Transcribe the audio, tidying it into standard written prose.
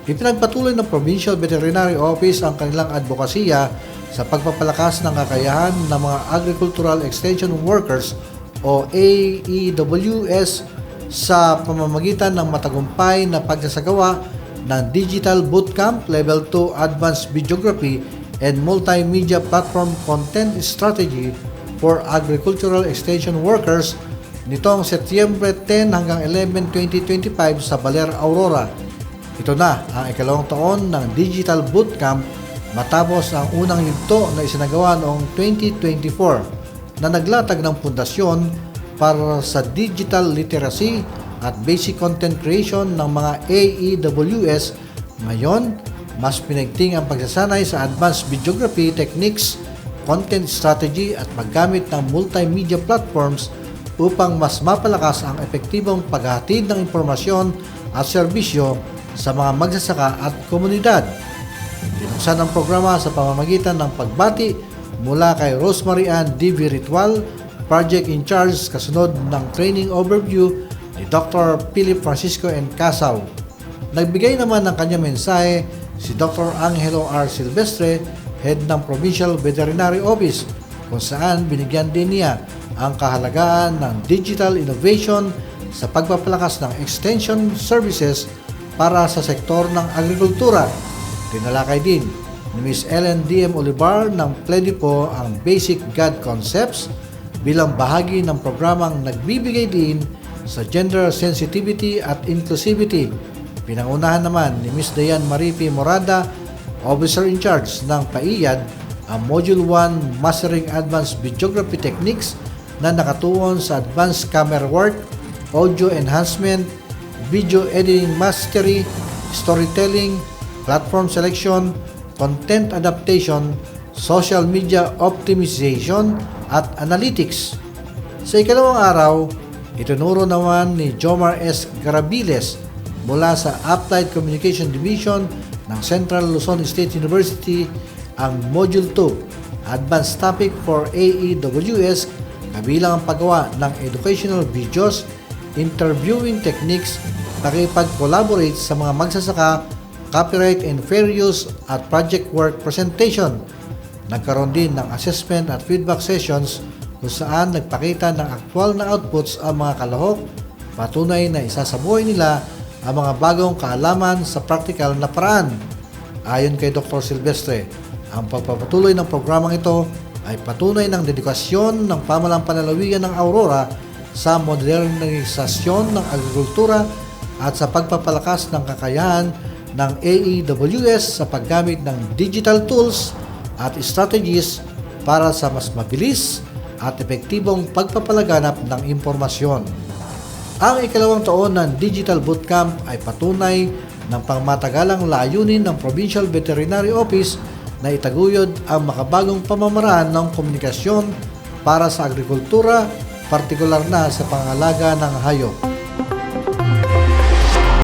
Ipinagpatuloy ng Provincial Veterinary Office ang kanilang advokasya sa pagpapalakas ng kakayahan ng mga Agricultural Extension Workers o AEWS sa pamamagitan ng matagumpay na pagsasagawa ng Digital Bootcamp Level 2 Advanced Videography and Multimedia Platform Content Strategy for Agricultural Extension Workers nitong Setyembre 10 hanggang 11, 2025 sa Baler, Aurora. Ito na ang ikalawang taon ng Digital Bootcamp matapos ang unang yugto na isinagawa noong 2024 na naglatag ng pundasyon para sa digital literacy at basic content creation ng mga AEWS. Ngayon, mas pinagting ang pagsasanay sa advanced videography techniques, content strategy at paggamit ng multimedia platforms upang mas mapalakas ang epektibong paghahatid ng impormasyon at serbisyo sa mga magsasaka at komunidad. Binuksan ang programa sa pamamagitan ng pagbati mula kay Rosemary Ann D.V. Ritual, Project in Charge, kasunod ng training overview ni Dr. Philip Francisco N. Casaw. Nagbigay naman ng kanyang mensahe si Dr. Angelo R. Silvestre, Head ng Provincial Veterinary Office, kung saan binigyan din niya ang kahalagaan ng digital innovation sa pagpapalakas ng extension services para sa sektor ng agrikultura. Tinalakay din ni Ms. Ellen D.M. Olivar ng Pledipo ang Basic God Concepts bilang bahagi ng programang nagbibigay din sa gender sensitivity at inclusivity. Pinangunahan naman ni Ms. Dayan Maripi Morada, Officer in Charge ng PAIAD, ang Module 1 Mastering Advanced Videography Techniques na nakatuon sa Advanced Camera Work, Audio Enhancement, Video Editing Mastery, Storytelling, Platform Selection, Content Adaptation, Social Media Optimization, at Analytics. Sa ikalawang araw, itinuro naman ni Jomar S. Garabiles mula sa Applied Communication Division ng Central Luzon State University ang Module 2, Advanced Topic for AEWS, kabilang ang paggawa ng educational videos, interviewing techniques, pakipag-collaborate sa mga magsasaka, copyright and fair use at project work presentation. Nagkaroon din ng assessment at feedback sessions kung saan nagpakita ng aktwal na outputs ang mga kalahok, patunay na isasabuhay nila ang mga bagong kaalaman sa praktikal na paraan. Ayon kay Dr. Silvestre, ang pagpapatuloy ng programang ito ay patunay ng dedikasyon ng pamahalang panlalawigan ng Aurora sa modernisasyon ng agrikultura at sa pagpapalakas ng kakayahan ng AEWS sa paggamit ng digital tools at strategies para sa mas mabilis at epektibong pagpapalaganap ng impormasyon. Ang ikalawang taon ng Digital Bootcamp ay patunay ng pangmatagalang layunin ng Provincial Veterinary Office na itaguyod ang makabagong pamamaraan ng komunikasyon para sa agrikultura, partikular na sa pangalaga ng hayop.